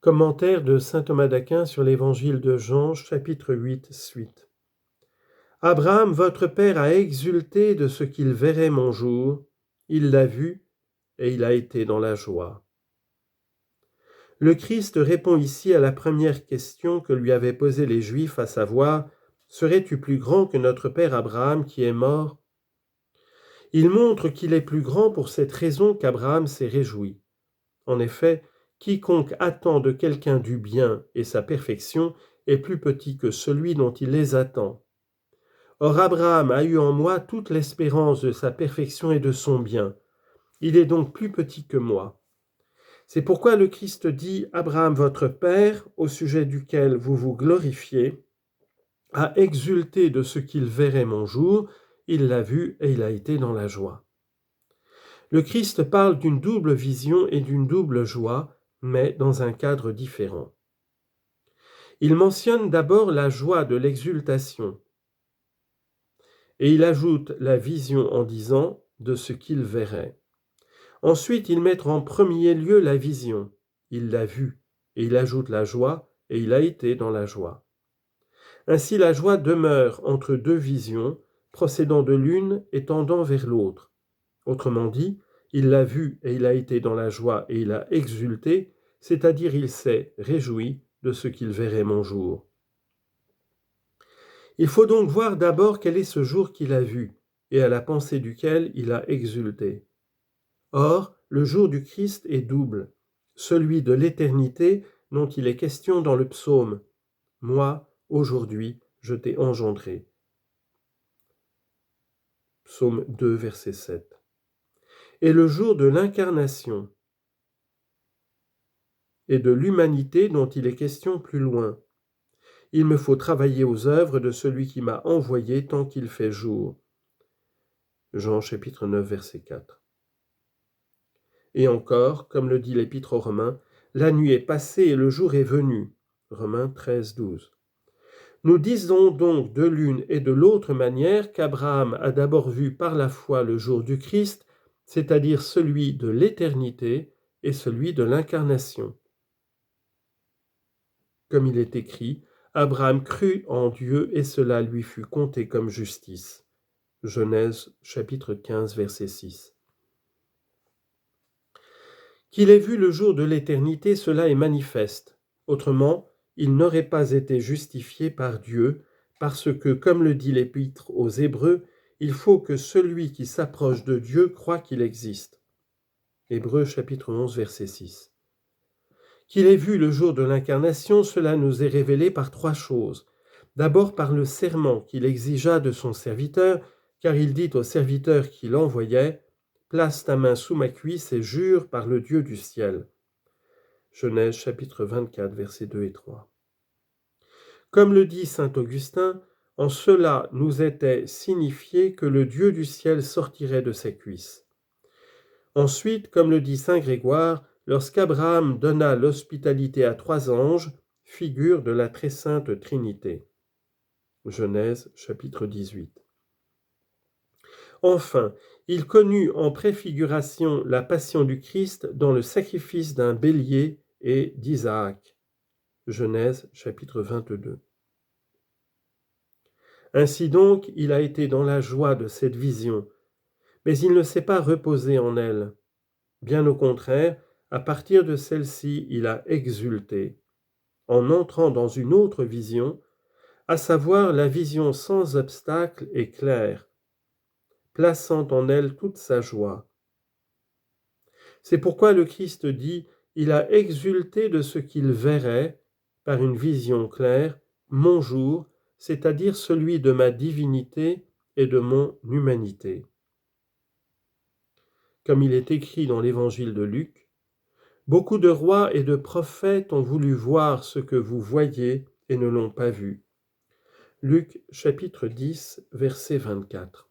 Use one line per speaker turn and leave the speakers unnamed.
Commentaire de saint Thomas d'Aquin sur l'évangile de Jean, chapitre 8, suite. Abraham, votre père, a exulté de ce qu'il verrait mon jour. Il l'a vu et il a été dans la joie. Le Christ répond ici à la première question que lui avaient posée les Juifs, à savoir « Serais-tu plus grand que notre père Abraham qui est mort ?» Il montre qu'il est plus grand pour cette raison qu'Abraham s'est réjoui. En effet, quiconque attend de quelqu'un du bien et sa perfection est plus petit que celui dont il les attend. Or Abraham a eu en moi toute l'espérance de sa perfection et de son bien. Il est donc plus petit que moi. C'est pourquoi le Christ dit « Abraham, votre père, au sujet duquel vous vous glorifiez, a exulté de ce qu'il verrait mon jour, il l'a vu et il a été dans la joie. » Le Christ parle d'une double vision et d'une double joie, mais dans un cadre différent. Il mentionne d'abord la joie de l'exultation, et il ajoute la vision en disant de ce qu'il verrait. Ensuite, il met en premier lieu la vision, il l'a vue, et il ajoute la joie, et il a été dans la joie. Ainsi, la joie demeure entre deux visions, procédant de l'une et tendant vers l'autre. Autrement dit, il l'a vu et il a été dans la joie et il a exulté, c'est-à-dire il s'est réjoui de ce qu'il verrait mon jour. Il faut donc voir d'abord quel est ce jour qu'il a vu et à la pensée duquel il a exulté. Or, le jour du Christ est double, celui de l'éternité dont il est question dans le psaume. Moi, aujourd'hui, je t'ai engendré. Psaume 2, verset 7. Et le jour de l'incarnation et de l'humanité dont il est question plus loin. Il me faut travailler aux œuvres de celui qui m'a envoyé tant qu'il fait jour. Jean chapitre 9, verset 4. Et encore, comme le dit l'Épître aux Romains, la nuit est passée et le jour est venu. Romains 13, 12. Nous disons donc de l'une et de l'autre manière qu'Abraham a d'abord vu par la foi le jour du Christ, c'est-à-dire celui de l'éternité et celui de l'incarnation. Comme il est écrit, Abraham crut en Dieu et cela lui fut compté comme justice. Genèse chapitre 15, verset 6. Qu'il ait vu le jour de l'éternité, cela est manifeste. Autrement, il n'aurait pas été justifié par Dieu, parce que, comme le dit l'Épître aux Hébreux, il faut que celui qui s'approche de Dieu croie qu'il existe. Hébreux chapitre 11, verset 6. Qu'il ait vu le jour de l'incarnation, cela nous est révélé par trois choses. D'abord par le serment qu'il exigea de son serviteur, car il dit au serviteur qui l'envoyait « Place ta main sous ma cuisse et jure par le Dieu du ciel ». Genèse chapitre 24, versets 2 et 3. Comme le dit saint Augustin, en cela nous était signifié que le Dieu du ciel sortirait de sa cuisse. Ensuite, comme le dit saint Grégoire, lorsqu'Abraham donna l'hospitalité à trois anges, figure de la très sainte Trinité. Genèse chapitre 18. Enfin, il connut en préfiguration la passion du Christ dans le sacrifice d'un bélier et d'Isaac. Genèse chapitre 22. Ainsi donc, il a été dans la joie de cette vision, mais il ne s'est pas reposé en elle. Bien au contraire, à partir de celle-ci, il a exulté, en entrant dans une autre vision, à savoir la vision sans obstacle et claire, plaçant en elle toute sa joie. C'est pourquoi le Christ dit « Il a exulté de ce qu'il verrait, par une vision claire, mon jour, c'est-à-dire celui de ma divinité et de mon humanité. » Comme il est écrit dans l'évangile de Luc, « Beaucoup de rois et de prophètes ont voulu voir ce que vous voyez et ne l'ont pas vu. » Luc chapitre 10, verset 24.